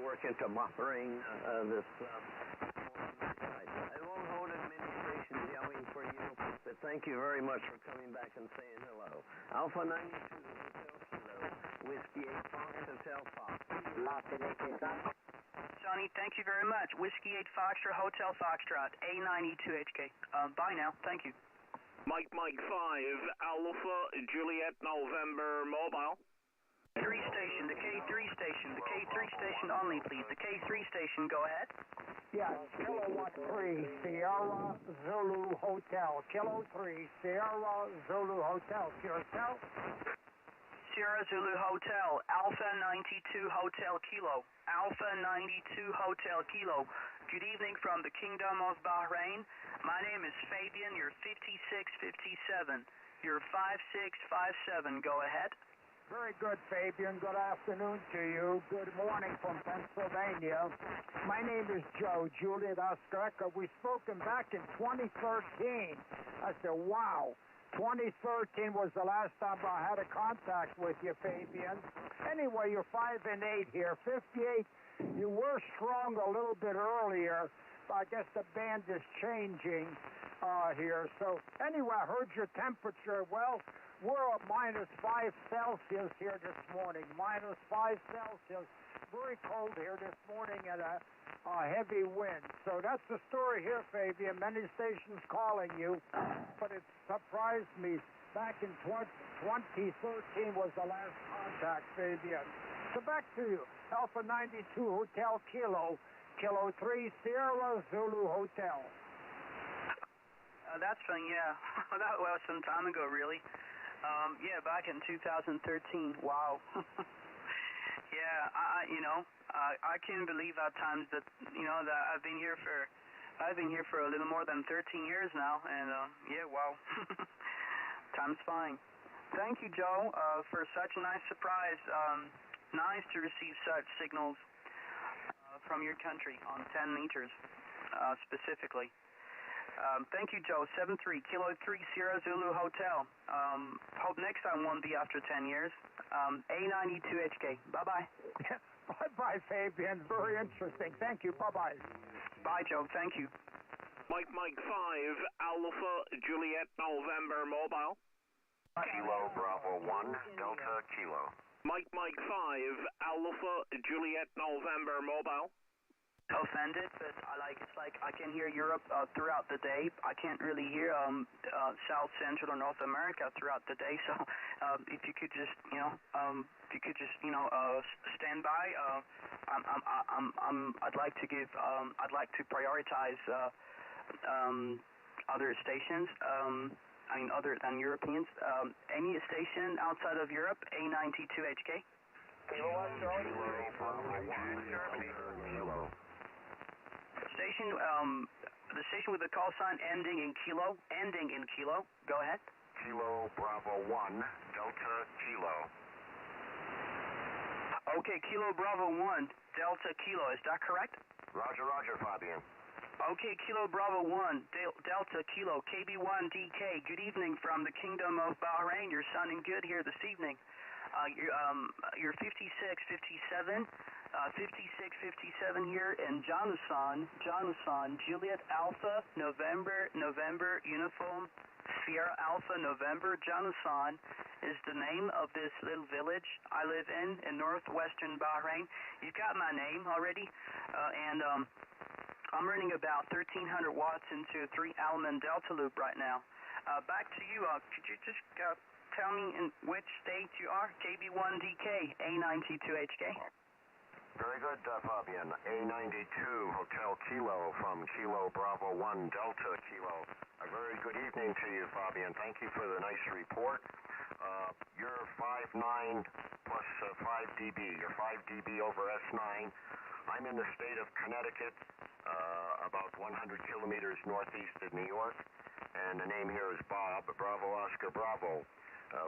work into mopping this I won't hold administration yelling for you, but thank you very much for coming back and saying hello. Alpha 92 Hotel Kilo, Whiskey 8 Fox Hotel Fox. Johnny, thank you very much. Whiskey 8 Foxtrot Hotel Foxtrot, A92HK. Bye now. Thank you. Mike 5, Alpha Juliet November Mobile. 3 station, the K3 station, the K3 station only, please. The K3 station, go ahead. Yeah, Kilo 3, Sierra Zulu Hotel. Kilo 3, Sierra Zulu Hotel. Yourself? Sierra Zulu Hotel, Alpha 92 Hotel Kilo. Alpha 92 Hotel Kilo. Good evening from the Kingdom of Bahrain. My name is Fabian. You're 5657. You're 5657. Go ahead. Very good, Fabian. Good afternoon to you. Good morning from Pennsylvania. My name is Joe, Juliet Oscar Echo. We've spoken back in 2013. I said, wow. 2013 was the last time I had a contact with you, Fabian. Anyway, you're 5 and 8 here. 58. You were strong a little bit earlier. I guess the band is changing here. So anyway, I heard your temperature. Well, we're at -5 Celsius here this morning. -5 Celsius. Very cold here this morning and a heavy wind. So that's the story here, Fabian. Many stations calling you, but it surprised me. Back in 2013 was the last contact, Fabian. So back to you. Alpha 92 Hotel Kilo, Kilo 3 Sierra Zulu Hotel. That's fun, yeah. That was some time ago, really. Yeah, back in 2013. Wow. Yeah, I can't believe at times that that I've been here for a little more than 13 years now, and yeah, wow. Time's flying. Thank you, Joe, for such a nice surprise. Nice to receive such signals from your country on 10 meters specifically. Thank you, Joe. 73 Kilo 3 Sierra Zulu Hotel. Hope next time won't be after 10 years. A92HK. Bye-bye. Bye-bye, Fabian. Very interesting. Thank you. Bye-bye. Bye, Joe. Thank you. Mike 5, Alpha Juliet November Mobile. Kilo Bravo 1, Delta Kilo. Mike 5, Alpha Juliet November Mobile. Offended, but it's like I can hear Europe throughout the day. I can't really hear South Central or North America throughout the day. So if you could just stand by. I'd like to prioritize other stations. Other than Europeans. Any station outside of Europe, A92HK. Station, the station with the call sign ending in kilo. Go ahead. Kilo Bravo 1, Delta Kilo. Okay, Kilo Bravo 1, Delta Kilo. Is that correct? Roger, Fabian. Okay, Kilo Bravo 1, Delta Kilo, KB1DK. Good evening from the Kingdom of Bahrain. You're sounding good here this evening. You're 5657 here in Janusan, Juliet Alpha, November, Uniform, Sierra Alpha, November, Janusan is the name of this little village I live in northwestern Bahrain. You've got my name already, and I'm running about 1,300 watts into a 3-element delta loop right now. Back to you. Could you just tell me in which state you are? KB1DK, A92HK. Very good, Fabian. A92 Hotel Kilo from Kilo Bravo 1 Delta Kilo. A very good evening to you, Fabian. Thank you for the nice report. You're 5'9 plus 5 dB. You're 5 dB over S9. I'm in the state of Connecticut, about 100 kilometers northeast of New York, and the name here is Bob, Bravo Oscar Bravo.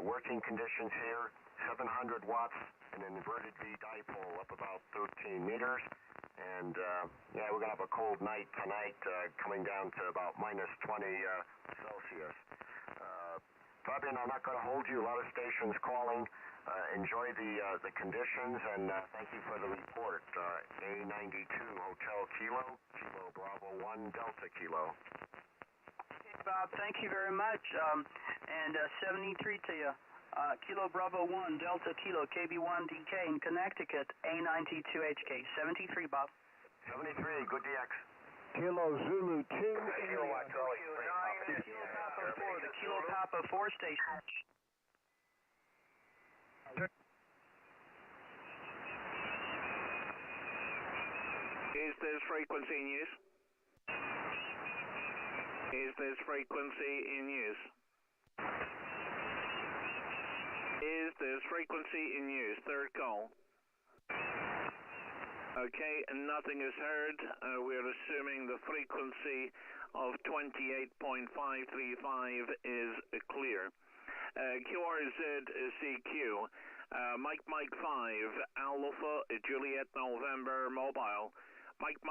Working conditions here, 700 watts, an inverted V dipole up about 13 meters, and yeah, we're going to have a cold night tonight, coming down to about -20 Celsius. Fabian, I'm not going to hold you. A lot of stations calling. Enjoy the conditions, and thank you for the report. A92 Hotel Kilo, Kilo Bravo 1 Delta Kilo. Okay, Bob, thank you very much. And 73 to you. Kilo Bravo 1 Delta Kilo KB1DK in Connecticut, A92HK. 73, Bob. 73, good DX. Kilo Zulu 2. Kilo Charlie. Kilo Papa 4, the Kilo Papa 4 station. Is this frequency in use? Is this frequency in use? Is this frequency in use? Third call. Okay, nothing is heard. We're assuming the frequency of 28.535 is clear. QRZ-CQ, Mike 5, Alpha Juliet November Mobile. Mike 5,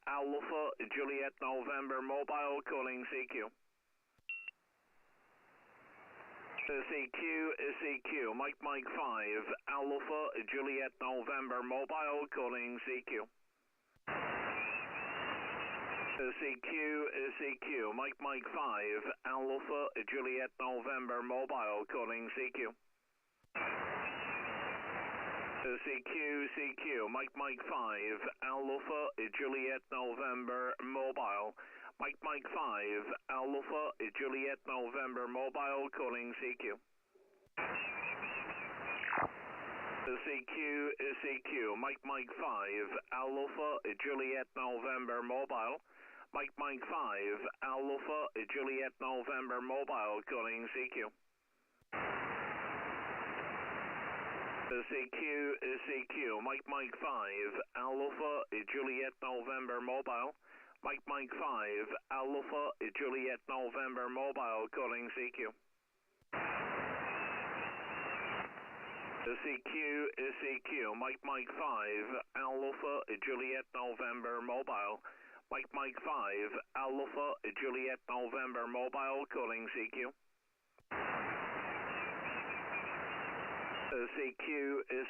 Alpha Juliet November Mobile, calling CQ. CQ, Mike 5, Alpha Juliet November Mobile, calling CQ. CQ, Mike 5, Alpha Juliet November Mobile, calling CQ. CQ, Mike 5, Alpha Juliet November Mobile. Mike 5, Alpha Juliet November Mobile, calling CQ. CQ, Mike 5, Alpha Juliet November Mobile. Mike 5, Alpha Juliet November Mobile, calling CQ. CQ, Mike 5, Alpha Juliet November Mobile. Mike 5, Alpha Juliet November Mobile, calling CQ. CQ, Mike 5, Alpha Juliet November Mobile. Mike 5, Alpha Juliet November Mobile, calling CQ.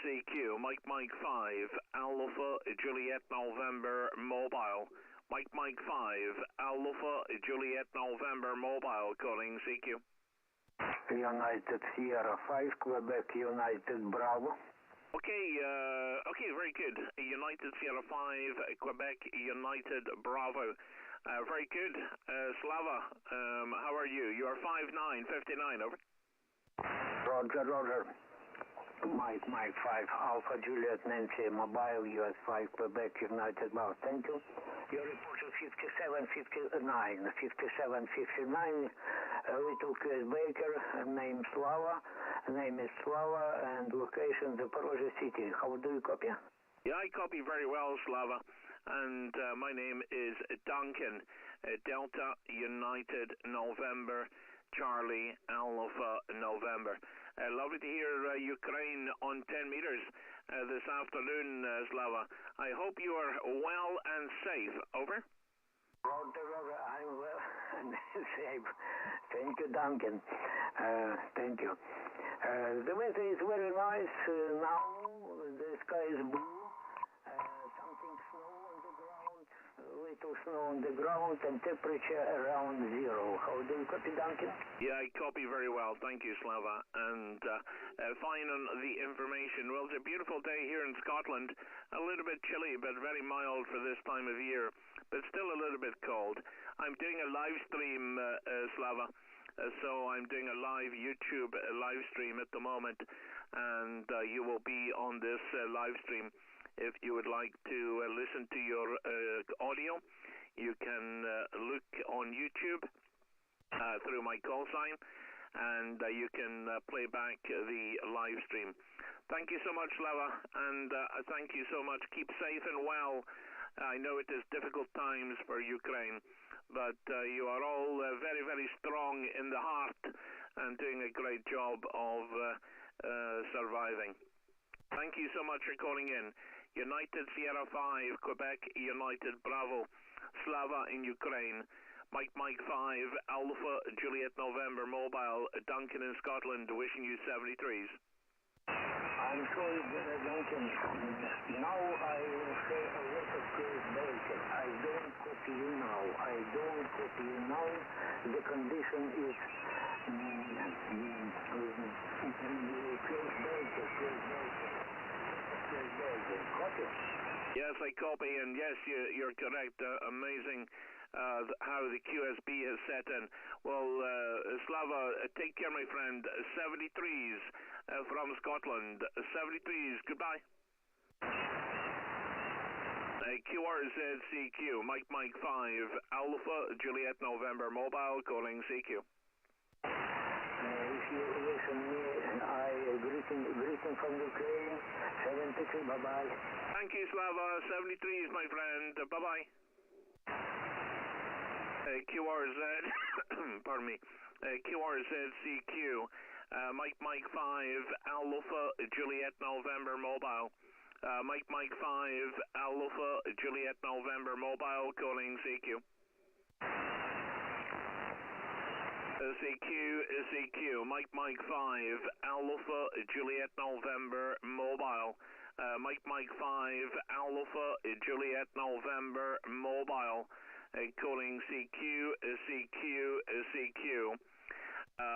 CQ, Mike 5, Alpha Juliet November Mobile. Mike 5, Alpha Juliet November Mobile, calling CQ. United Sierra 5, Quebec United Bravo. Okay, very good. United Sierra 5, Quebec United Bravo. Very good. Slava, how are you? You are 5959, over. Roger. Mike 5, Alpha Juliet Nancy Mobile, US 5, Quebec United Bravo. Thank you. Your report is 5759. 5759, Little QS Baker, name is Slava, and location Zaporozhye City. How do you copy? Yeah, I copy very well, Slava. And my name is Duncan, Delta United November, Charlie Alpha November. Lovely to hear Ukraine on 10 meters this afternoon, Slava. I hope you are well and safe. Over. Roger, I'm well and safe. Thank you, Duncan. Thank you. The weather is very nice now. The sky is blue. Something snow on the ground. Little snow on the ground and temperature around 0. How do you copy, Duncan? Yeah, I copy very well. Thank you, Slava. And fine on the information. Well, it's a beautiful day here in Scotland. A little bit chilly, but very mild for this time of year. But still a little bit cold. I'm doing a live stream, Slava. So I'm doing a live YouTube live stream at the moment. And you will be on this live stream. If you would like to listen to your audio, you can look on YouTube through my call sign, and you can play back the live stream. Thank you so much, Slava, and thank you so much. Keep safe and well. I know it is difficult times for Ukraine, but you are all very, very strong in the heart and doing a great job of surviving. Thank you so much for calling in. United Sierra 5, Quebec United Bravo, Slava in Ukraine. Mike 5, Alpha Juliet November Mobile, Duncan in Scotland, wishing you 73s. I'm sorry, Duncan. Now I will say a lot of close bacon. I don't copy you now. The condition is close bacon. Copy? Yes, I copy, and yes, you're correct. Amazing how the QSB has set in. Well, Slava, take care, my friend. 73s from Scotland. 73s, goodbye. QRZCQ, Mike 5, Alpha Juliet November Mobile, calling CQ. If you listen me, I greeting from Ukraine. 73, bye-bye. Thank you, Slava. 73s, my friend. Bye-bye. QRZ, pardon me, QRZCQ, Mike 5, Alpha Juliet November Mobile. Mike 5, Alpha Juliet November Mobile, calling CQ. CQ, Mike 5, Alpha Juliet November Mobile. Mike 5, Alpha Juliet November Mobile, calling CQ.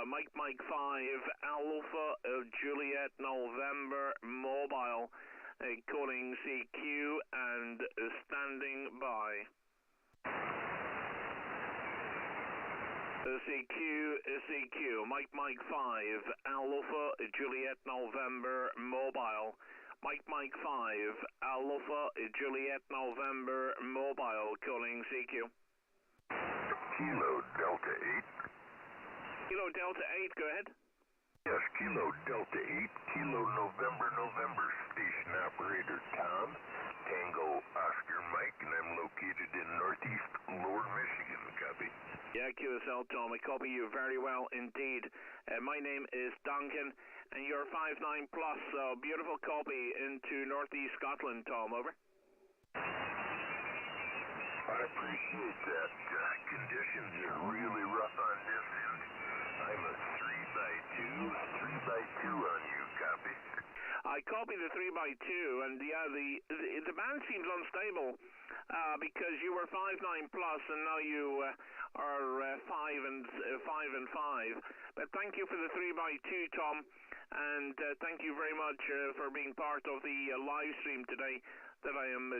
Mike 5, Alpha Juliet November Mobile, calling CQ and standing by. CQ, Mike 5, Alpha Juliet November Mobile. Mike 5, Alpha Juliet November Mobile, calling CQ. Kilo Delta 8. Kilo Delta 8, go ahead. Yes, Kilo Delta 8, Kilo November, station operator Tom, Tango Oscar Mike, and I'm located in northeast Lower Michigan, copy. Yeah, QSL Tom, I copy you very well indeed. My name is Duncan, and you're 59 plus, so beautiful copy into northeast Scotland, Tom, over. I appreciate that. Conditions are really rough on this end. I'm a 3x2 on you, copy. I copy the 3x2, and yeah, the band seems unstable because you were 59 plus, and now you are 5 and 5. But thank you for the 3x2, Tom, and thank you very much for being part of the live stream today that I am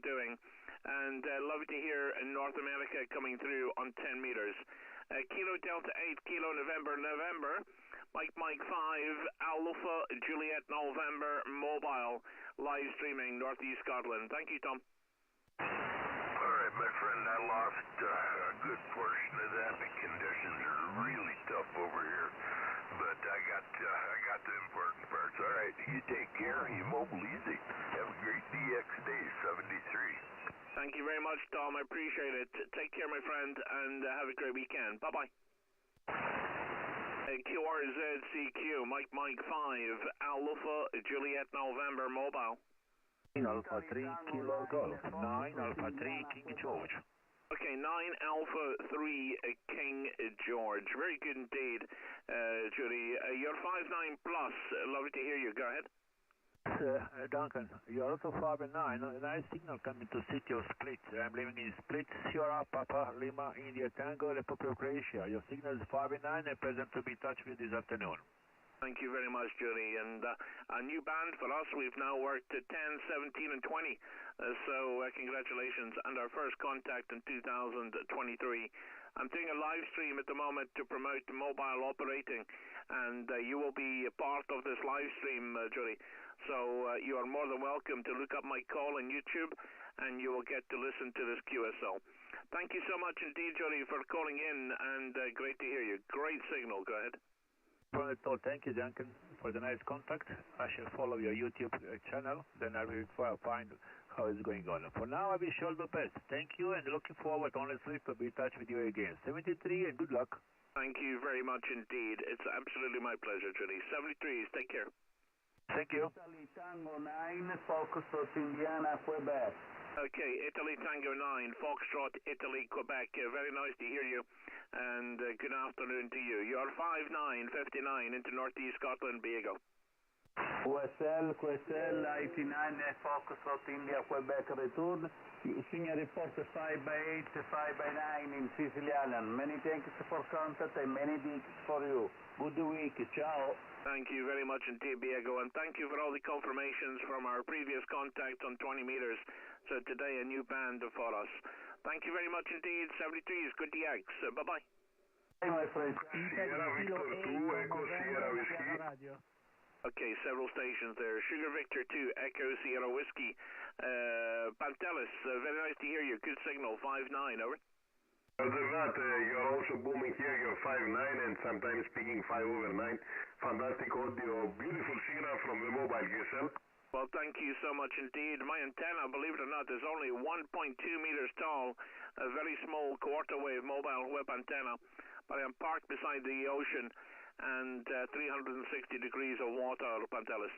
doing. And love to hear North America coming through on 10 meters. Kilo Delta 8, Kilo November, Mike 5, Alpha Juliet November Mobile, live streaming Northeast Scotland. Thank you, Tom. All right, my friend, I lost a good portion of that. The conditions are really tough over here, but I got the important parts. All right, you take care. You mobile easy. Have a great DX day, 73. Thank you very much, Tom. I appreciate it. Take care, my friend, and have a great weekend. Bye-bye. QRZCQ, Mike 5, Alpha Juliet November Mobile. Alpha 3 Kilo Golf, 9 Alpha 3 King George. Okay, 9 Alpha 3 King George. Very good indeed, Judy. You're 59 plus. Lovely to hear you. Go ahead. Duncan, you're also 5 and 9. A nice signal coming to city of Split. I'm living in Split, Sierra, Papa, Lima, India, Tango, Republic of Croatia. Your signal is 5 and 9 and present to be in touch with this afternoon. Thank you very much, Judy. And a new band for us. We've now worked at 10, 17, and 20. So congratulations. And our first contact in 2023. I'm doing a live stream at the moment to promote mobile operating. And you will be a part of this live stream, Judy. So you are more than welcome to look up my call on YouTube, and you will get to listen to this QSL. Thank you so much indeed, Judy, for calling in, and great to hear you. Great signal. Go ahead. Thank you, Duncan, for the nice contact. I shall follow your YouTube channel, then I will find how it's going on. For now, I wish you all the best. Thank you, and looking forward, honestly, to be in touch with you again. 73, and good luck. Thank you very much indeed. It's absolutely my pleasure, Judy. 73s, take care. Thank you. Tango 9, Foxtrot Indiana, Quebec. Okay, Italy Tango 9, Foxtrot, Italy, Quebec. Very nice to hear you, and good afternoon to you. You're 5959 into Northeast Scotland, Biego. QSL 89 Foxtrot, India, Quebec, return. Signal report 5x8, 5x9 in Sicily Island. Many thanks for contact and many thanks for you. Good week, ciao. Thank you very much indeed, Biego, and thank you for all the confirmations from our previous contact on 20 meters. So today a new band for us. Thank you very much indeed. 73 is good DX. Bye-bye. Hey, my friend. Sierra Victor 2, Echo Sierra Whiskey. Okay, several stations there. Sugar Victor 2, Echo Sierra Whiskey. Pantelis, very nice to hear you. Good signal, 5-9, over. Other than that, you're also booming here. You're 5-9 and sometimes speaking 5/9. Fantastic audio, beautiful signal from the mobile QSL. Well, thank you so much indeed. My antenna, believe it or not, is only 1.2 meters tall. A very small quarter wave mobile web antenna. But I am parked beside the ocean and 360 degrees of water, Pantelis.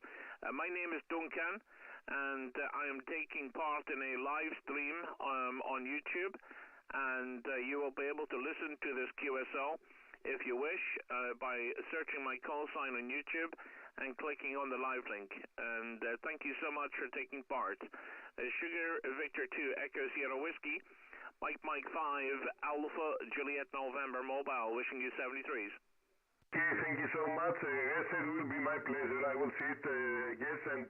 My name is Duncan, and I am taking part in a live stream on YouTube, and you will be able to listen to this QSL if you wish by searching my call sign on YouTube and clicking on the live link. And thank you so much for taking part. Sugar Victor 2 Echo Sierra Whiskey, Mike 5 Alpha Juliet November Mobile, wishing you 73s. Okay, thank you so much. Yes, it will be my pleasure. I will see it. Yes, and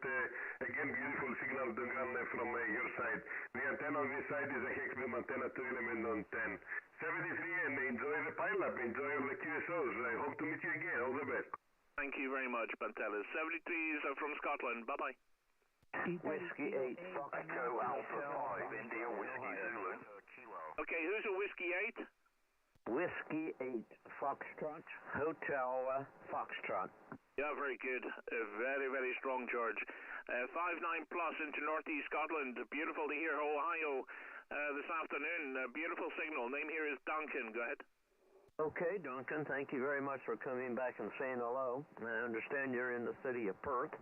again, beautiful signal, Duncan, from your side. The antenna on this side is a hex beam antenna 2 element on 10. 73, and enjoy the pileup, enjoy all the QSOs. I hope to meet you again. All the best. Thank you very much, Pantelis. 73s are from Scotland. Bye-bye. Whiskey 8, Foxtrot, Echo Alpha 5, India, Whiskey Zulu. Okay, who's a Whiskey 8? Whiskey 8, Foxtrot, Hotel Foxtrot. Yeah, very good. Very, very strong, George. 5-9 plus into Northeast Scotland. Beautiful to hear Ohio this afternoon. Beautiful signal. Name here is Duncan. Go ahead. Okay, Duncan, thank you very much for coming back and saying hello. I understand you're in the city of Perth.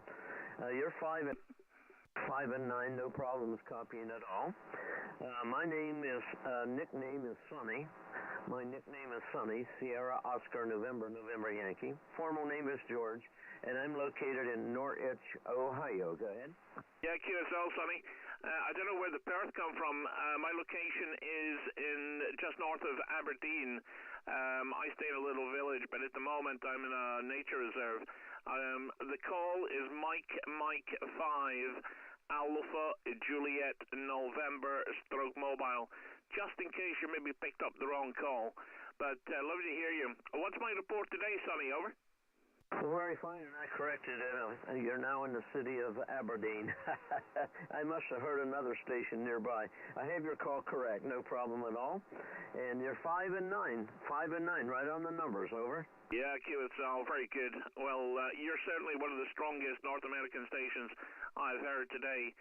You're 5 and 9, no problems copying at all. My nickname is Sonny. My nickname is Sonny, Sierra Oscar November Yankee. Formal name is George, and I'm located in Norwich, Ohio. Go ahead. Yeah, QSL, Sonny. I don't know where the Perth come from. My location is in just north of Aberdeen. I stay in a little village, but at the moment I'm in a nature reserve. The call is Mike 5 Alpha Juliet November stroke mobile, just in case you maybe picked up the wrong call. But love to hear you. What's my report today, Sonny? Over. Well, very fine, and I corrected it. You're now in the city of Aberdeen. I must have heard another station nearby. I have your call correct, no problem at all. And you're 5 and 9, right on the numbers. Over. Yeah, QSL, very good. Well, you're certainly one of the strongest North American stations I've heard today,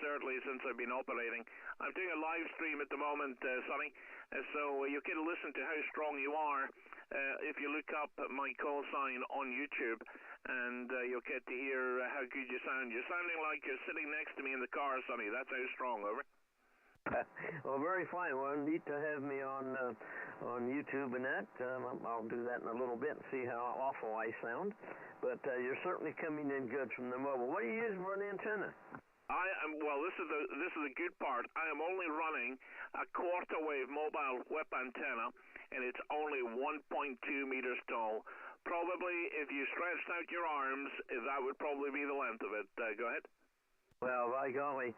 certainly since I've been operating. I'm doing a live stream at the moment, Sonny, so you can listen to how strong you are if you look up my call sign on YouTube, and you'll get to hear how good you sound. You're sounding like you're sitting next to me in the car, Sonny. That's how strong. Over. Well, very fine. Well, neat to have me on YouTube and that. I'll do that in a little bit and see how awful I sound. But you're certainly coming in good from the mobile. What are you using for an antenna? Well, this is the good part. I am only running a quarter wave mobile web antenna, and it's only 1.2 meters tall. Probably, if you stretched out your arms, that would probably be the length of it. Go ahead. Well, by golly,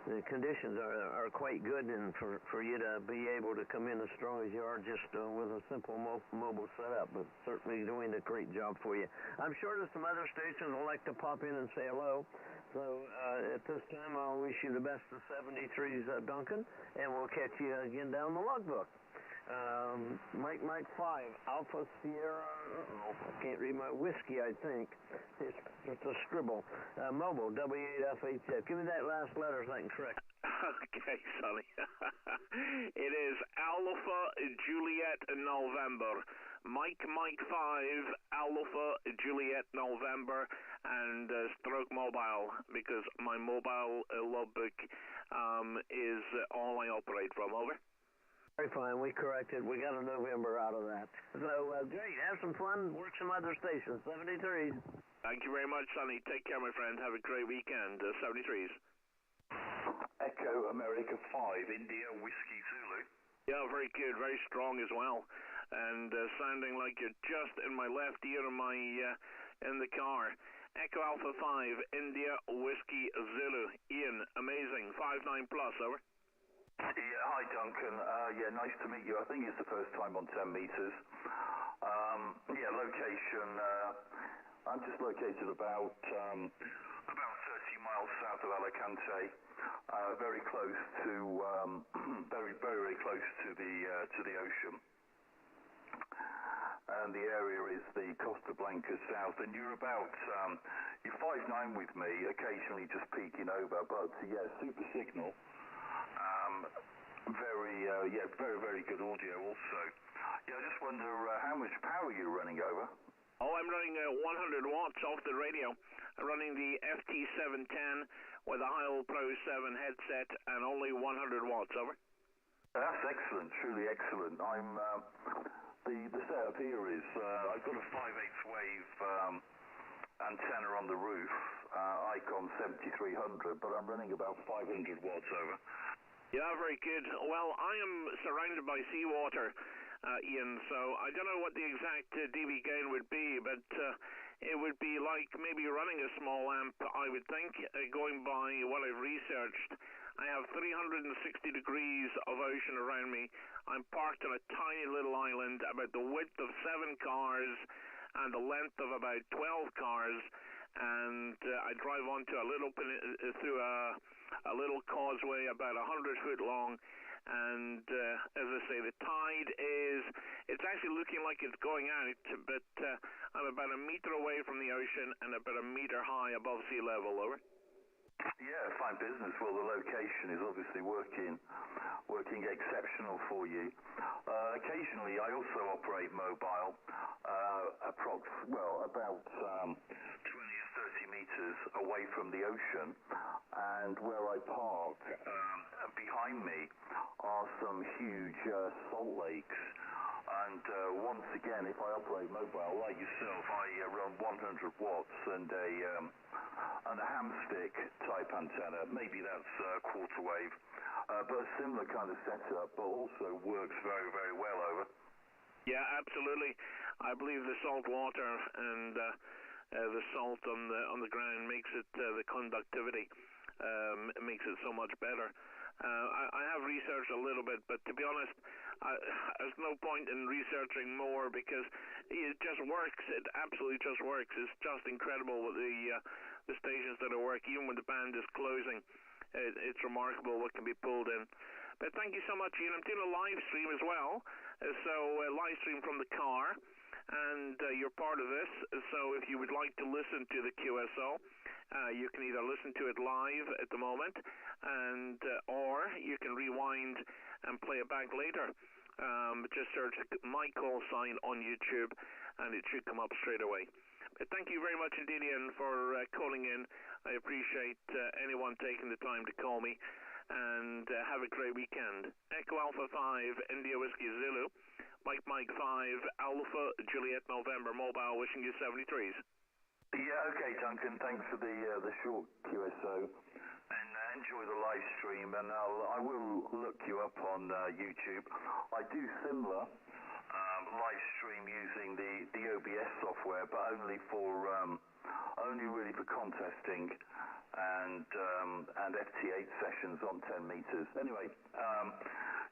the conditions are quite good, and for you to be able to come in as strong as you are just with a simple mobile setup, but certainly doing a great job for you. I'm sure there's some other stations would like to pop in and say hello. So at this time, I'll wish you the best of 73s, Duncan, and we'll catch you again down the logbook. Mike 5, Alpha Sierra, I can't read my whiskey, I think. It's a scribble. Mobile, W8FHF. Give me that last letter so I can correct. Okay, Sonny. It is Alpha Juliet November. Mike 5 Alpha Juliet November and stroke mobile, because my mobile logbook is all I operate from. Over. Very fine. We corrected. We got a November out of that. So, great. Have some fun. Work some other stations. 73s. Thank you very much, Sonny. Take care, my friend. Have a great weekend. 73s. Echo America 5, India Whiskey Zulu. Yeah, very good. Very strong as well. And sounding like you're just in my left ear in the car. Echo Alpha 5, India Whiskey Zulu. Ian, amazing. 59+, over. Yeah, hi Duncan. Yeah, nice to meet you. I think it's the first time on 10 meters. Yeah, location. I'm just located about 30 miles south of Alicante, very close to very close to the ocean. And the area is the Costa Blanca South, and you're 5'9" with me, occasionally just peeking over, but yeah, super signal. Very good audio also. Yeah, I just wonder how much power you're running over. Oh, I'm running 100 watts off the radio. I'm running the FT-710 with a Heil Pro 7 headset and only 100 watts, over. That's excellent, truly excellent. I'm the setup here is I've got a 5/8 wave antenna on the roof, Icon 7300, but I'm running about 500 watts, over. Yeah, very good. Well, I am surrounded by seawater, Ian, so I don't know what the exact dB gain would be, but it would be like maybe running a small amp, I would think, going by what I've researched. I have 360 degrees of ocean around me. I'm parked on a tiny little island, about the width of 7 cars and the length of about 12 cars, and I drive onto a little through a little causeway about 100 foot long, and as I say, the tide it's actually looking like it's going out, but I'm about a meter away from the ocean and about a meter high above sea level, over. Yeah, fine business. Well, the location is obviously working exceptional for you. Occasionally, I also operate mobile, about 20 or 30 meters away from the ocean, and where I park, behind me are some huge salt lakes. And once again, if I operate mobile like yourself, I run 100 watts and a hamstick type antenna. Maybe that's quarter wave, but a similar kind of setup, but also works very, very well, over. Yeah, absolutely. I believe the salt water and the salt on the ground makes it the conductivity makes it so much better. I have researched a little bit, but to be honest, there's no point in researching more because it just works. It absolutely just works. It's just incredible with the stations that are working, even when the band is closing. It's remarkable what can be pulled in. But thank you so much, Ian. I'm doing a live stream as well, so live stream from the car, and you're part of this. So if you would like to listen to the QSO, you can either listen to it live at the moment, and or you can rewind and play it back later. Just search my call sign on YouTube, and it should come up straight away. But thank you very much indeed, Ian, for calling in. I appreciate anyone taking the time to call me, and have a great weekend. Echo Alpha 5, India Whiskey Zulu, Mike 5, Alpha Juliet November Mobile, wishing you 73s. Yeah, okay, Duncan. Thanks for the short QSO, and enjoy the live stream. And I will look you up on YouTube. I do similar live stream using the OBS software, but only really for contesting and FT8 sessions on 10 meters. Anyway,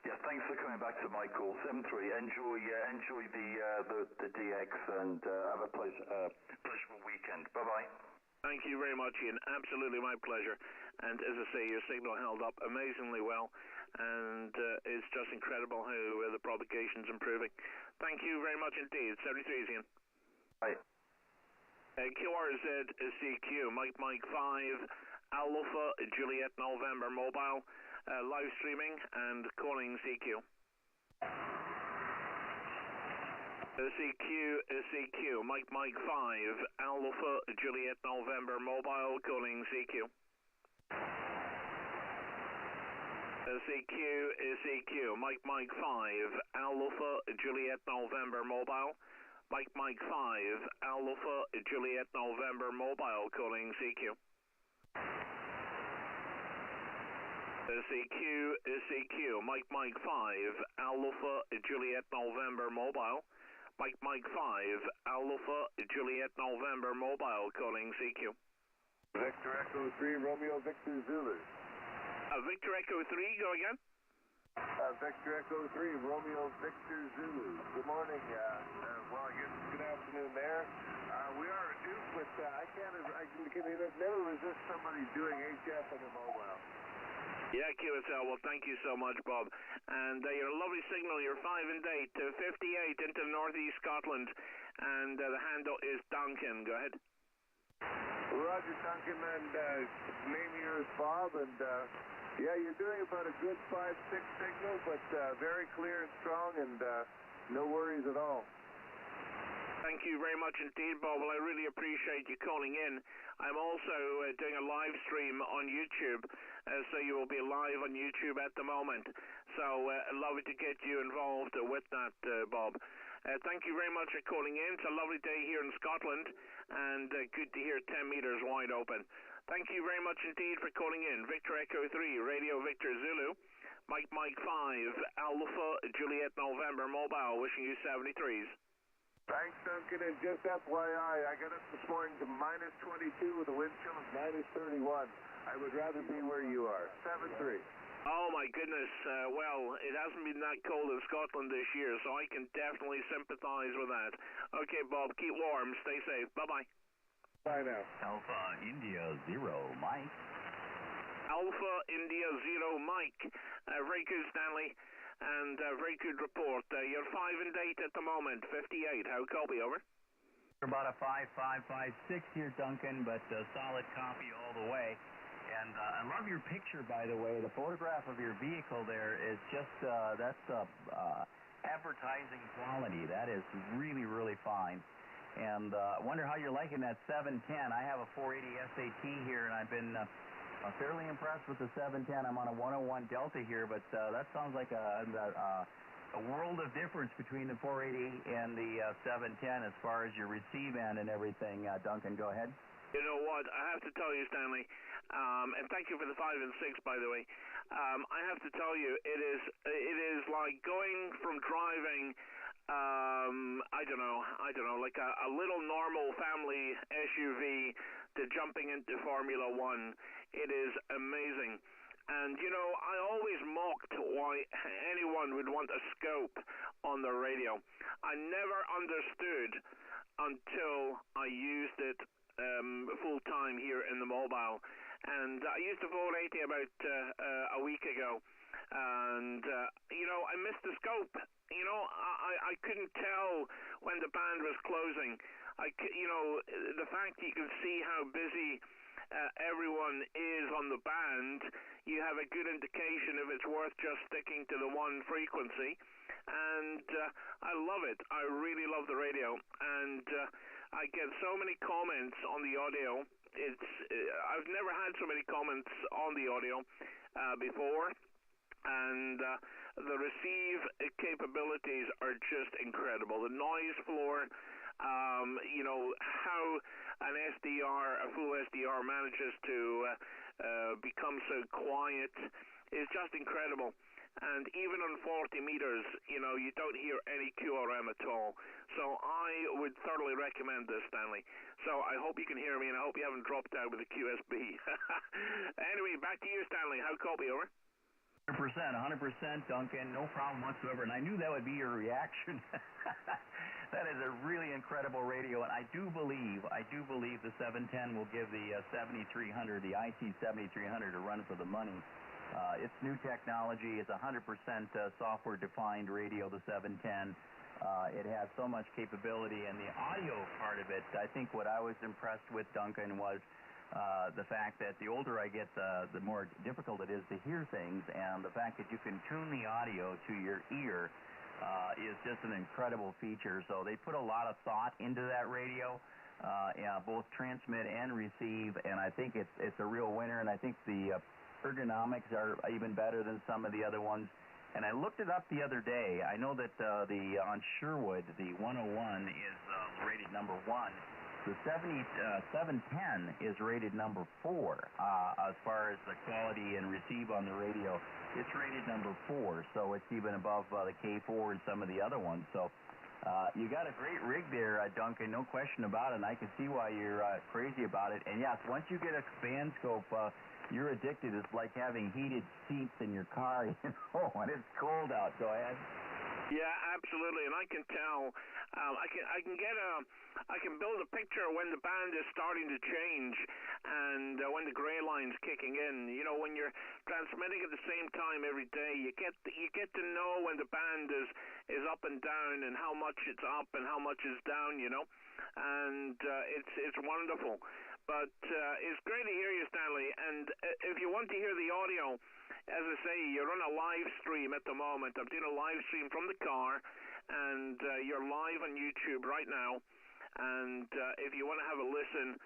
yeah, thanks for coming back to my call. 73. Enjoy the DX and have a pleasurable weekend. Bye bye. Thank you very much, Ian. Absolutely my pleasure. And as I say, your signal held up amazingly well, and it's just incredible how the propagation's improving. Thank you very much indeed. 73s, Ian. Bye. QRZ CQ, Mike 5, Alpha Juliet November Mobile, live streaming and calling CQ. CQ, Mike 5, Alpha Juliet November Mobile, calling CQ. CQ, Mike 5, Alpha Juliet November Mobile. Mike 5, Alpha Juliet November Mobile, calling CQ. CQ, Mike 5, Alpha Juliet November Mobile. Mike 5, Alpha Juliet November Mobile, calling CQ. Victor Echo 3, Romeo Victor Zulu. Victor Echo 3, go again. Victor Echo 3, Romeo Victor Zulu. Good morning. Well, I guess good afternoon there. We are a Duke, but I can never resist somebody doing HF on the mobile. Yeah, QSL. Well, thank you so much, Bob. And your lovely signal, you're 5 and 8 to 58 into northeast Scotland. And the handle is Duncan. Go ahead. Roger, Duncan, and name here is Bob. And yeah, you're doing about a good 5-6 signal, but very clear and strong, and no worries at all. Thank you very much indeed, Bob. Well, I really appreciate you calling in. I'm also doing a live stream on YouTube, so you will be live on YouTube at the moment. So love to get you involved with that, Bob. Thank you very much for calling in. It's a lovely day here in Scotland, and good to hear 10 meters wide open. Thank you very much indeed for calling in. Victor Echo 3, Radio Victor Zulu. Mike 5, Alpha Juliet November Mobile, wishing you 73s. Thanks, Duncan, and just FYI, I got up this morning to minus 22 with a wind chill of minus 31. I would rather be where you are. 7-3. Oh, my goodness. Well, it hasn't been that cold in Scotland this year, so I can definitely sympathize with that. Okay, Bob, keep warm. Stay safe. Bye-bye. Bye now. Alpha India 0, Mike. Alpha India 0, Mike. Very good, Stanley. And very good report. You're 5 and 8 at the moment. 58. How copy, over? About a 5.556 here, Duncan, but solid copy all the way. And I love your picture, by the way. The photograph of your vehicle there is just, that's advertising quality. That is really, really fine. And I wonder how you're liking that 710. I have a 480 SAT here, and I've been fairly impressed with the 710. I'm on a 101 Delta here, but that sounds like a world of difference between the 480 and the 710 as far as your receive end and everything. Duncan, go ahead. You know what? I have to tell you, Stanley, and thank you for the 5 and 6, by the way. I have to tell you, it is like going from driving, I don't know, like a little normal family SUV to jumping into Formula One. It is amazing. And, you know, I always mocked why anyone would want a scope on the radio. I never understood until I used it full-time here in the mobile. And I used the 480 about a week ago. And, you know, I missed the scope. You know, I couldn't tell when the band was closing. You know, the fact you can see how busy everyone is on the band, you have a good indication if it's worth just sticking to the one frequency. And I love it. I really love the radio. And I get so many comments on the audio. I've never had so many comments on the audio before. And the receive capabilities are just incredible. The noise floor, you know, how an SDR, a full SDR manages to become so quiet is just incredible. And even on 40 meters, you know, you don't hear any QRM at all. So I would thoroughly recommend this, Stanley. So I hope you can hear me, and I hope you haven't dropped out with the QSB. Anyway, back to you, Stanley. How copy, over? 100%, Duncan, no problem whatsoever. And I knew that would be your reaction. That is a really incredible radio, and I do believe the 710 will give the 7300, the IT 7300, a run for the money. It's new technology. It's 100% software-defined radio, the 710. It has so much capability, and the audio part of it, I think what I was impressed with, Duncan, was the fact that the older I get, the more difficult it is to hear things, and the fact that you can tune the audio to your ear is just an incredible feature. So they put a lot of thought into that radio, both transmit and receive, and I think it's a real winner, and I think the ergonomics are even better than some of the other ones. And I looked it up the other day. I know that on Sherwood, the 101 is rated number 1. The 710 is rated number 4 as far as the quality and receive on the radio. It's rated number 4, so it's even above the K4 and some of the other ones. So you got a great rig there, Duncan, no question about it, and I can see why you're crazy about it. And yes, once you get a band scope, you're addicted. It's like having heated seats in your car, when it's cold out. Go ahead. Yeah, absolutely, and I can tell. I can build a picture when the band is starting to change, and when the gray line's kicking in. When you're transmitting at the same time every day, you get to know when the band is up and down, and how much it's up and how much is down. And it's wonderful. But it's great to hear you, Stanley. And if you want to hear the audio, as I say, you're on a live stream at the moment. I'm doing a live stream from the car, and you're live on YouTube right now. And if you want to have a listen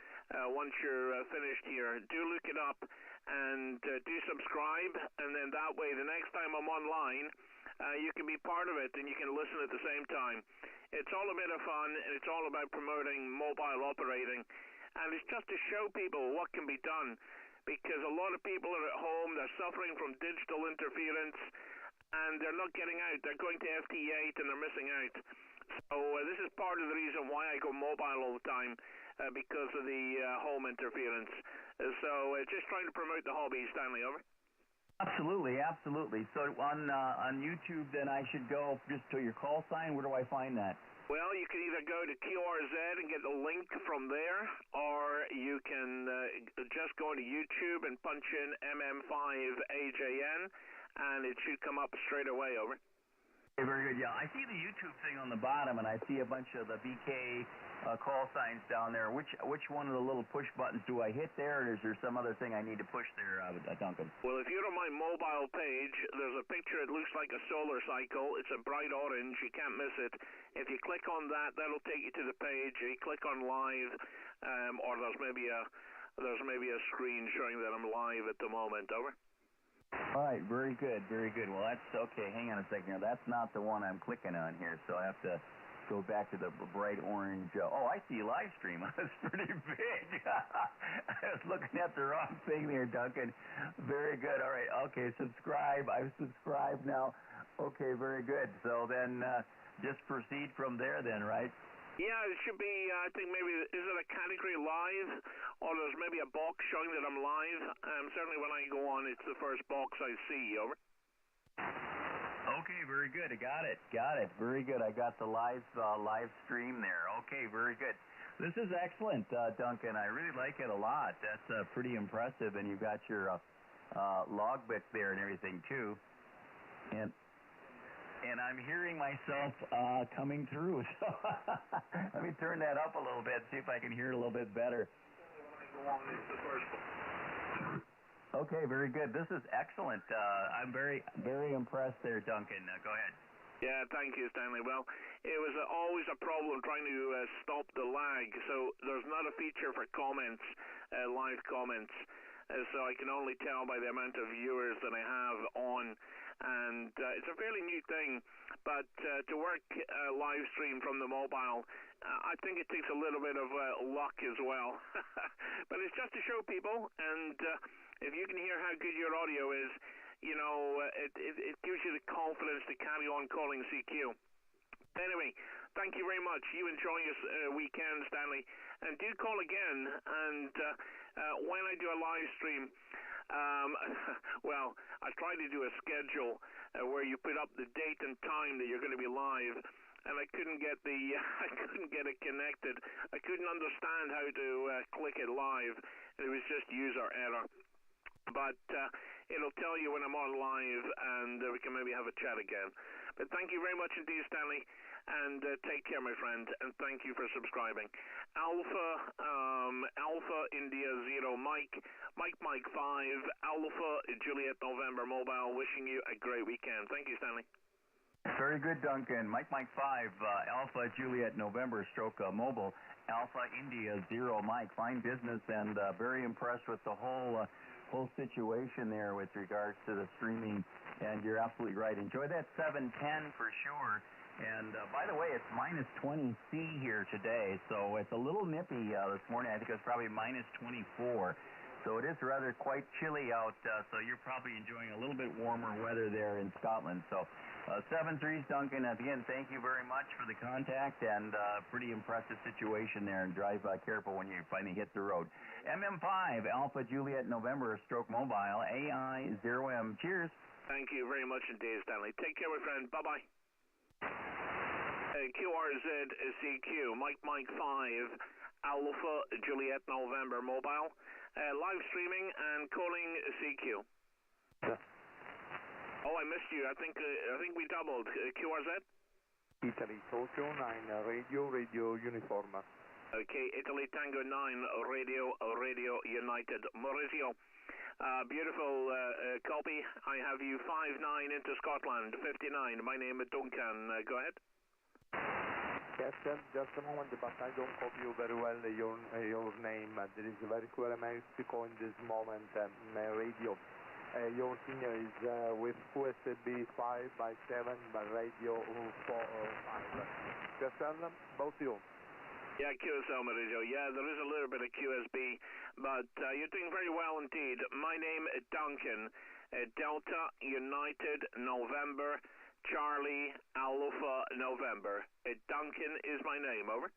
once you're finished here, do look it up and do subscribe. And then that way, the next time I'm online, you can be part of it and you can listen at the same time. It's all a bit of fun, and it's all about promoting mobile operating. And it's just to show people what can be done, because a lot of people are at home, they're suffering from digital interference, and they're not getting out. They're going to FT8 and they're missing out. So this is part of the reason why I go mobile all the time, because of the home interference. So just trying to promote the hobby, Stanley, over. Absolutely, absolutely. So on YouTube, then I should go just to your call sign. Where do I find that? Well, you can either go to QRZ and get the link from there, or you can just go to YouTube and punch in MM5AJN, and it should come up straight away, over. Okay, very good. Yeah, I see the YouTube thing on the bottom, and I see a bunch of the BK call signs down there. Which one of the little push buttons do I hit there, or is there some other thing I need to push there, Duncan? Well, if you're on my mobile page, there's a picture. It looks like a solar cycle. It's a bright orange. You can't miss it. If you click on that, that'll take you to the page. You click on live, or there's maybe a screen showing that I'm live at the moment. Over. All right, very good, very good. Well, that's okay. Hang on a second here. That's not the one I'm clicking on here, so I have to go back to the bright orange. Oh, I see live stream. That's pretty big. I was looking at the wrong thing there, Duncan. Very good. All right, okay, subscribe. I've subscribed now. Okay, very good. So then just proceed from there then, right? Yeah, it should be, I think maybe, is it a category live, or there's maybe a box showing that I'm live? Certainly when I go on, it's the first box I see, over. Okay, very good. I got it. Very good. I got the live stream there. Okay, very good. This is excellent, Duncan. I really like it a lot. That's pretty impressive, and you've got your logbook there and everything, too. And I'm hearing myself coming through, so let me turn that up a little bit, see if I can hear it a little bit better. Okay, very good. This is excellent. I'm very, very impressed there, Duncan. Go ahead. Yeah, thank you, Stanley. Well, it was always a problem trying to stop the lag, so there's not a feature for comments, live comments. So I can only tell by the amount of viewers that I have on. And it's a fairly new thing, but to work live stream from the mobile, I think it takes a little bit of luck as well. But it's just to show people, and if you can hear how good your audio is, it gives you the confidence to carry on calling CQ. Anyway, thank you very much. You enjoy your weekend, Stanley, and do call again. And when I do a live stream, well, I try to do a schedule where you put up the date and time that you're going to be live, and I couldn't get it connected. I couldn't understand how to click it live, and it was just user error. But it'll tell you when I'm on live, and we can maybe have a chat again. But thank you very much indeed, Stanley, and take care, my friend, and thank you for subscribing. Alpha India 0 Mike 5 Alpha Juliet November Mobile, wishing you a great weekend. Thank you, Stanley. Very good, Duncan. Mike 5, Alpha Juliet November stroke mobile, Alpha India 0 Mike. Fine business, and very impressed with the whole situation there with regards to the streaming. And you're absolutely right. Enjoy that 710 for sure. And by the way, it's minus 20 C here today, so it's a little nippy this morning. I think it's probably minus 24. So it is rather quite chilly out, so you're probably enjoying a little bit warmer weather there in Scotland. So 7-3s, Duncan. Again, thank you very much for the contact, and pretty impressive situation there. And drive careful when you finally hit the road. MM5, Alpha Juliet November stroke mobile, AI 0M. Cheers. Thank you very much indeed, Stanley. Take care, my friend. Bye-bye. QRZ CQ, Mike 5, Alpha Juliet November mobile. Live streaming and calling CQ. Oh, I missed you. I think we doubled. QRZ? Italy, Tokyo 9, Radio Uniform. Okay, Italy Tango 9, Radio United. Maurizio, beautiful copy. I have you 5-9 into Scotland, 59. My name is Duncan. Go ahead. Yes, sir, just a moment, but I don't copy you very well your name. There is a very cool Mexico in this moment, radio. Your signal is with USB 5x7, but radio 4 5. Just both you. Yeah, QSL, Maurizio. Yeah, there is a little bit of QSB, but you're doing very well indeed. My name is Duncan. Delta United November Charlie Alpha November. Duncan is my name, over.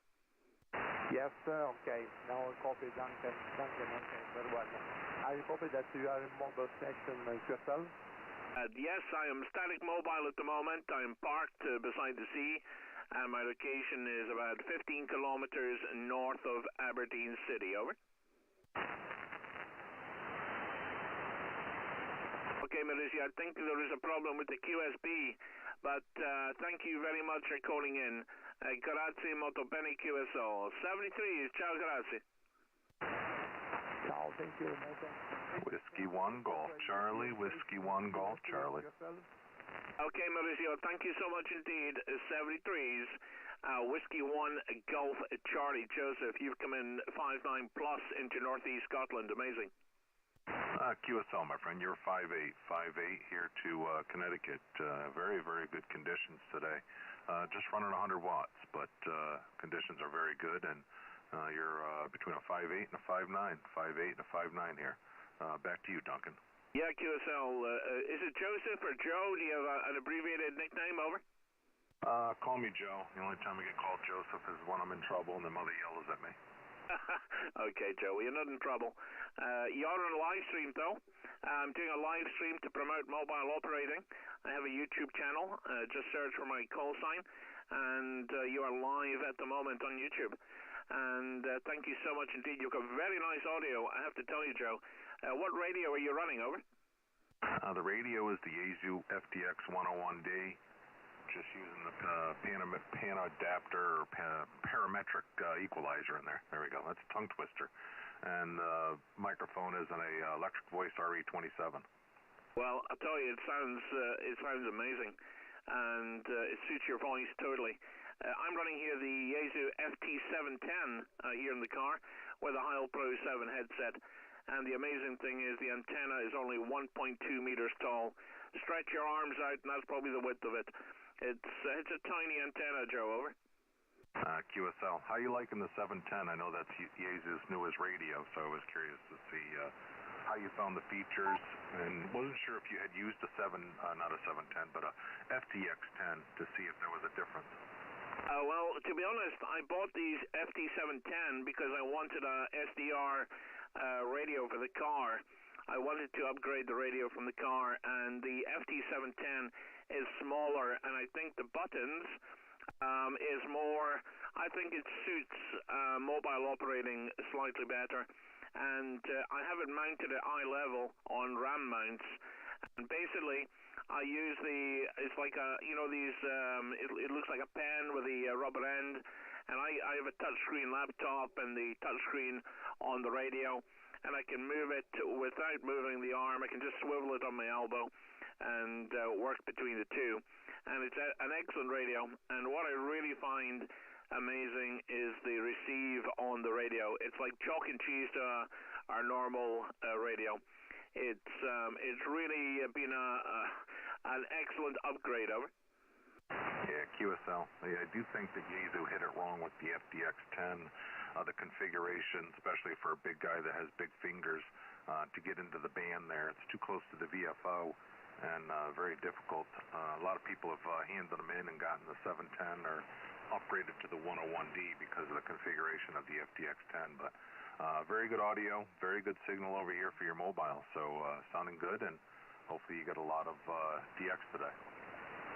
Yes, okay. Now I copy Duncan, okay, very well. I copy that you are in mobile section QSL? Yes, I am static mobile at the moment. I am parked beside the sea, and my location is about 15 kilometers north of Aberdeen City, over. Okay, Maurizio, I think there is a problem with the QSB, but thank you very much for calling in. Grazie molto bene QSO. 73, ciao, grazie. Ciao, thank you. Whiskey 1 Golf Charlie, Whiskey 1 Golf Charlie. Okay, Maurizio, thank you so much indeed. 73s, Whiskey 1 Golf Charlie. Joseph, you've come in 5-9 plus into Northeast Scotland. Amazing. QSL, my friend, you're 5-8 here to Connecticut. Very, very good conditions today. Just running 100 watts, but conditions are very good, and you're between a 5-8 and a 5-9. 5-8 and a 5-9 here. Back to you, Duncan. Yeah, QSL. Is it Joseph or Joe? Do you have an abbreviated nickname, over? Call me Joe. The only time I get called Joseph is when I'm in trouble and the mother yells at me. Okay, Joe, you're not in trouble. You're on a live stream, though. I'm doing a live stream to promote mobile operating. I have a YouTube channel. Just search for my call sign, and you are live at the moment on YouTube. And thank you so much indeed. You've got very nice audio, I have to tell you, Joe. What radio are you running, over? The radio is the Yaesu FT-710. Just using the pan adapter or parametric equalizer in there. There we go. That's a tongue twister. And the microphone is an electric voice RE27. Well, I'll tell you, it sounds amazing, and it suits your voice totally. I'm running here the Yaesu FT-710 here in the car with a Heil Pro 7 headset. And the amazing thing is the antenna is only 1.2 meters tall. Stretch your arms out, and that's probably the width of it. It's a tiny antenna, Joe, over. QSL, how you liking the 710? I know that's Yaesu's newest radio, so I was curious to see how you found the features, and wasn't sure if you had used not a 710, but a FTX10 to see if there was a difference. Well, to be honest, I bought these FT-710 because I wanted a SDR radio for the car. I wanted to upgrade the radio from the car, and the FT-710 is smaller, and I think the buttons is more, I think it suits mobile operating slightly better, and I have it mounted at eye level on RAM mounts, and basically I use it's like a, these, it looks like a pen with a rubber end, and I have a touchscreen laptop and the touchscreen on the radio, and I can move it without moving the arm. I can just swivel it on my elbow and work between the two. and it's an excellent radio. And what I really find amazing is the receive on the radio. It's like chalk and cheese to our normal radio. It's really been an excellent upgrade. Over. Yeah, QSL. I do think that Yaesu hit it wrong with the FT-710. The configuration, especially for a big guy that has big fingers, to get into the band there. It's too close to the VFO and very difficult. A lot of people have handed them in and gotten the 710 or upgraded to the 101D because of the configuration of the FT-710. But very good audio, very good signal over here for your mobile. So sounding good, and hopefully you get a lot of DX today.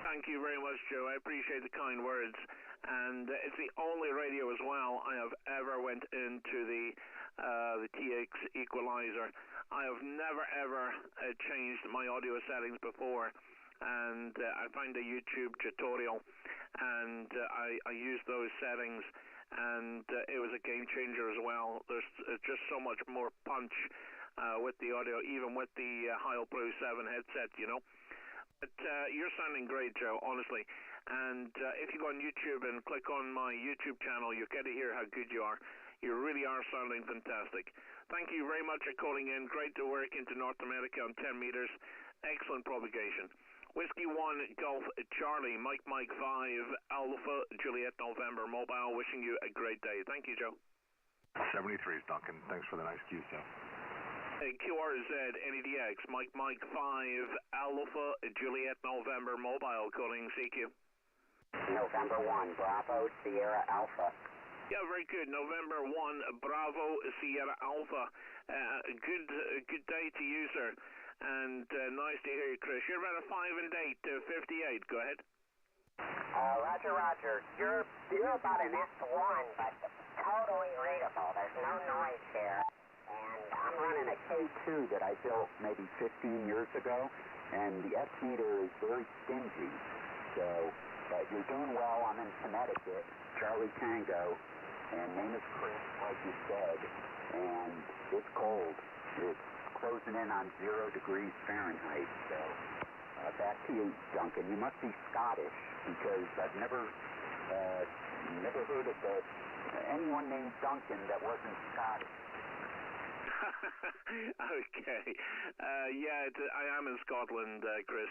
Thank you very much, Joe. I appreciate the kind words. And it's the only radio as well I have ever went into the TX equalizer. I have never ever changed my audio settings before, and I found a YouTube tutorial, and I used those settings, and it was a game changer as well. There's just so much more punch with the audio, even with the Heil Pro 7 headset, you know. But you're sounding great, Joe, honestly. And if you go on YouTube and click on my YouTube channel, you'll get to hear how good you are. You really are sounding fantastic. Thank you very much for calling in. Great to work into North America on 10 meters. Excellent propagation. Whiskey 1, Golf Charlie, Mike 5, Alpha, Juliet November, Mobile, wishing you a great day. Thank you, Joe. 73s, Duncan. Thanks for the nice QSL. QRZ, NEDX, Mike 5, Alpha, Juliet November, Mobile, calling CQ. November 1, Bravo, Sierra Alpha. Yeah, very good. November 1, Bravo, Sierra Alpha. Good day to you, sir. And nice to hear you, Chris. You're about a 5 and 8 to 58. Go ahead. Roger. You're about an S1, but totally readable. There's no noise here. And I'm running a K2 that I built maybe 15 years ago, and the F meter is very stingy. So, but you're doing well. I'm in Connecticut, Charlie Tango, and name is Chris, like you said, and it's cold. It's closing in on 0 degrees Fahrenheit. So, back to you, Duncan. You must be Scottish, because I've never heard of anyone named Duncan that wasn't Scottish. Okay. I am in Scotland, Chris.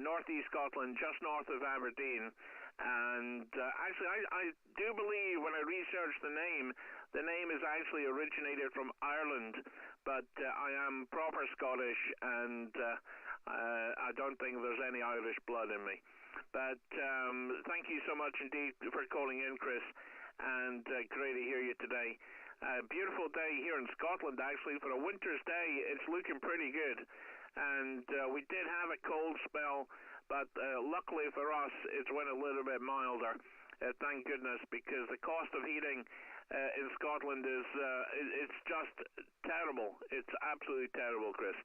Northeast Scotland, just north of Aberdeen. And actually, I do believe when I researched the name is actually originated from Ireland. But I am proper Scottish, and I don't think there's any Irish blood in me. But thank you so much indeed for calling in, Chris. And great to hear you today. Beautiful day here in Scotland, actually. For a winter's day, it's looking pretty good. And we did have a cold spell, but luckily for us, it's went a little bit milder. Thank goodness, because the cost of heating in Scotland is it's just terrible. It's absolutely terrible, Chris.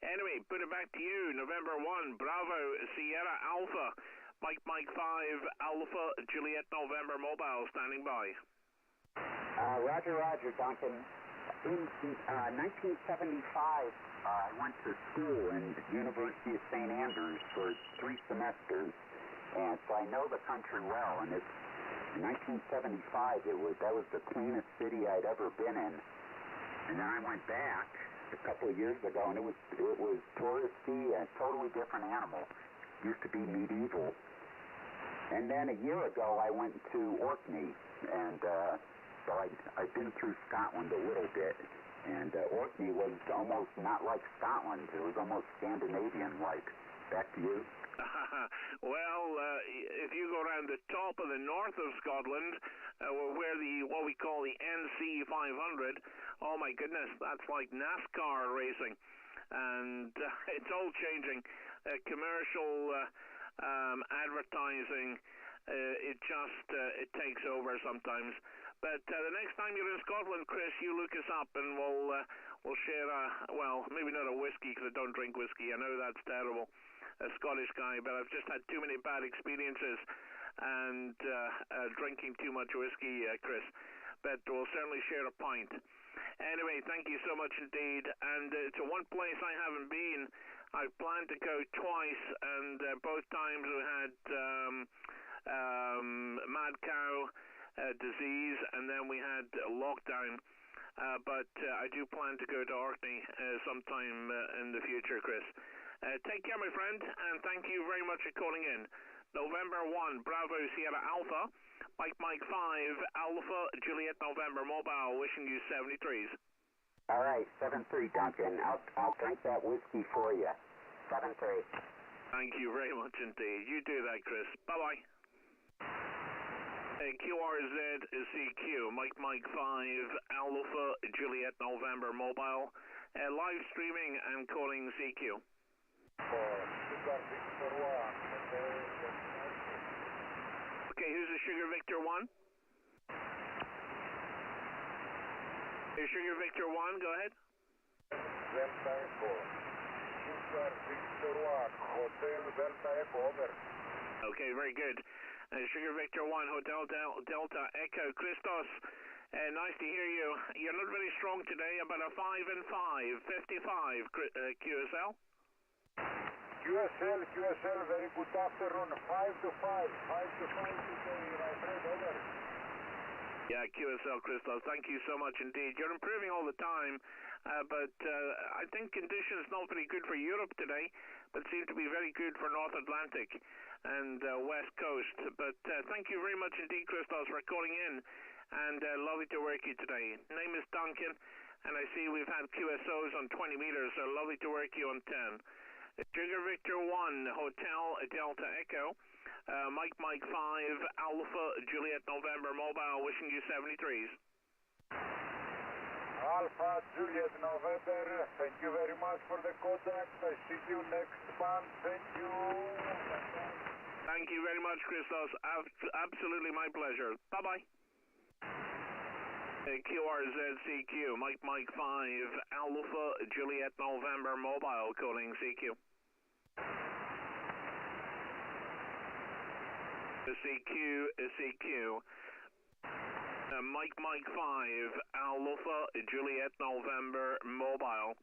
Anyway, put it back to you. November 1, Bravo, Sierra Alpha, Mike 5, Alpha, Juliet November, Mobile, standing by. Roger, Duncan. In 1975, I went to school in the University of St. Andrews for 3 semesters, and so I know the country well. And it's in 1975. That was the cleanest city I'd ever been in. And then I went back a couple of years ago, and it was touristy and totally different animal. Used to be medieval. And then a year ago, I went to Orkney, and so I've been through Scotland a little bit, and Orkney was almost not like Scotland. It was almost Scandinavian-like. Back to you. Well, if you go around the top of the north of Scotland, where what we call the NC 500, oh my goodness, that's like NASCAR racing, and it's all changing. Commercial advertising, it takes over sometimes. But the next time you're in Scotland, Chris, you look us up, and we'll share maybe not a whiskey, because I don't drink whiskey. I know that's terrible, a Scottish guy, but I've just had too many bad experiences and drinking too much whiskey, Chris. But we'll certainly share a pint. Anyway, thank you so much indeed. And it's one place I haven't been. I planned to go twice, and both times we had mad cow disease, and then we had lockdown. But I do plan to go to Orkney sometime in the future, Chris. Take care, my friend, and thank you very much for calling in. November 1, Bravo Sierra Alpha, Mike 5, Alpha Juliet November Mobile, wishing you 73s. All right, 7-3, Duncan. I'll drink that whiskey for you. 7-3. Thank you very much indeed. You do that, Chris. Bye-bye. QRZ CQ, Mike 5, Alpha Juliet November Mobile, live streaming and calling CQ. Okay, who's the Sugar Victor 1? Hey, Sugar Victor 1, go ahead. Delta Echo. Sugar Victor 1, Hotel Delta Echo, over. Okay, very good. Sugar Victor 1, Hotel Delta Echo. Christos, nice to hear you. You're not very strong today, about a 5 and 5, 55 QSL. QSL, very good afternoon. 5 to 5 today, my friend, over. Yeah, QSL, Christos, thank you so much indeed. You're improving all the time, but I think conditions not very good for Europe today, but seem to be very good for North Atlantic and West Coast. But thank you very much indeed, Christos, for calling in, and lovely to work you today. Name is Duncan, and I see we've had QSOs on 20 meters, so lovely to work you on 10. Sugar Victor 1, Hotel Delta Echo, Mike 5, Alpha Juliet November Mobile, wishing you 73s. Alpha Juliet November, thank you very much for the contact. I see you next month. Thank you. Thank you very much, Christos. Absolutely my pleasure. Bye-bye. QRZCQ, Mike 5, Alpha Juliet November Mobile, calling CQ. CQ. Mike 5, Alpha Juliet November Mobile.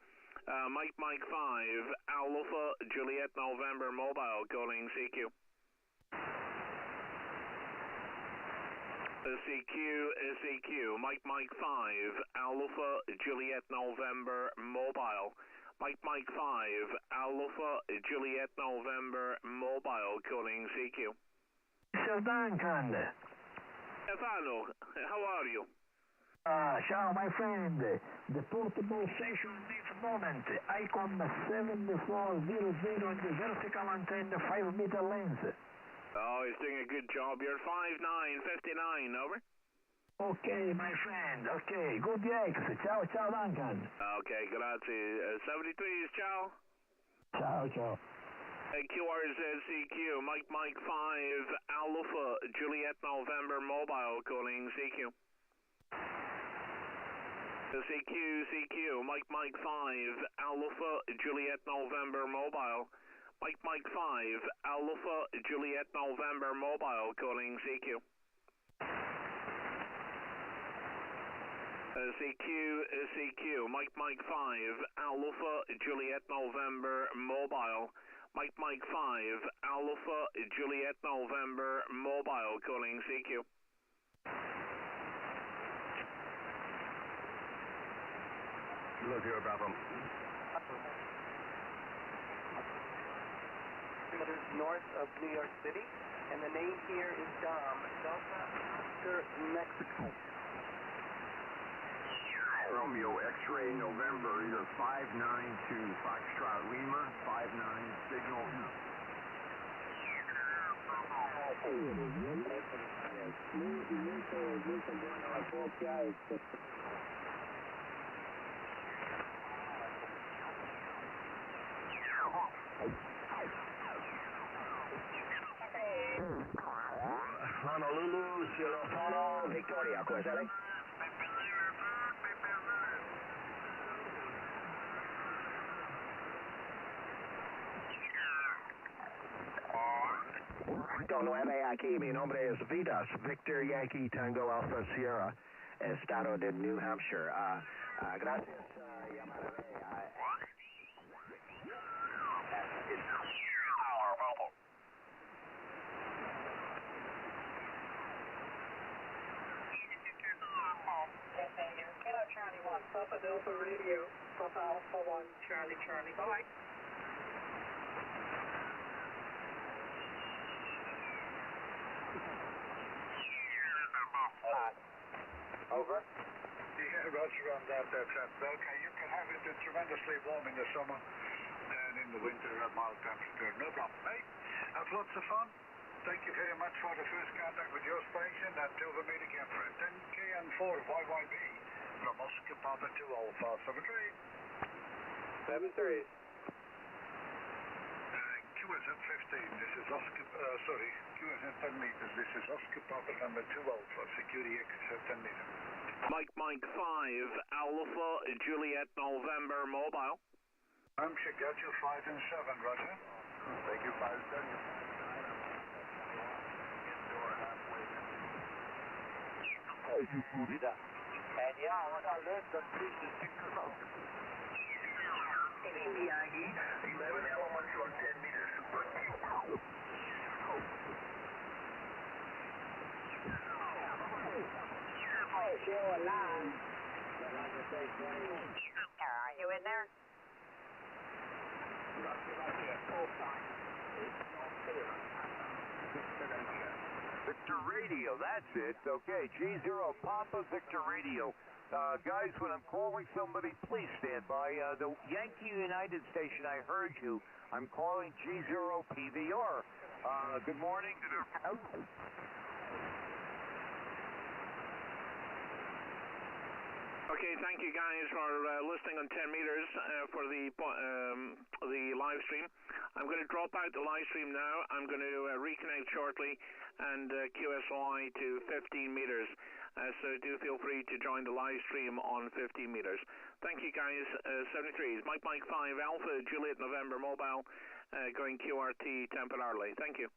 Mike 5, Alpha Juliet November Mobile, calling CQ. CQ, Mike 5, Alpha Juliet November Mobile. Mike 5, Alpha Juliet November Mobile, calling CQ. Sir Duncan. Stefano, how are you? Ciao, my friend. The portable station this moment. Icon 7400 in the vertical antenna, 5-meter length. Oh, he's doing a good job. You're 5'9", 59, over? Okay, my friend. Okay, good X. Ciao, Duncan. Okay, grazie. 73s, ciao. Ciao. QRZCQ, Mike 5, Alpha Juliet November Mobile, calling CQ. CQ, Mike 5, Alpha Juliet November Mobile. Mike 5, Alpha Juliet November Mobile, calling CQ. CQ, Mike 5, Alpha Juliet November Mobile. Mike 5, Alpha Juliet November Mobile, calling CQ. Look here, Bravo. North of New York City, and the name here is Delta Oscar Mexico. Romeo X-ray November, either 592 Foxtrot Lima, 59 signal. Honolulu, Silofono, Victoria, QSL. Tono aquí, mi nombre es Vitas, Victor Yankee Tango Alpha Sierra, Estado de New Hampshire. Gracias, llamaré. Delta Radio, Papa Alpha 1, Charlie, Charlie, bye. Over. Yeah, roger on that, okay, you can have it tremendously warm in the summer and in the winter at mild temperature, no problem, mate. Have lots of fun. Thank you very much for the first contact with your station, and till we meet again for 10K and 4 YYB from Oscar Papa 2 Alpha 73. 73. QSN 15, this is Oscar, QSN 10 meters, this is Oscar Papa number 2 Alpha, security exit 10 meters. Mike 5, Alpha, Juliet, November, mobile. Hampshire, got you 5 and 7, roger. Thank you, 5 and 7. And yeah, what I learned on Tuesday, 6 o'clock. Yankee, 11 elements on 10 meters. Are you in there? Victor Radio, that's it. Okay, G0 Papa Victor Radio. Guys, when I'm calling somebody, please stand by. The Yankee United station, I heard you. I'm calling G0 PVR. Good morning. Okay, thank you guys for listening on 10 meters for the live stream. I'm going to drop out the live stream now. I'm going to reconnect shortly and QSY to 15 meters. So do feel free to join the live stream on 15 meters. Thank you guys. 73 is Mike 5 Alpha Juliet November mobile going QRT temporarily. Thank you.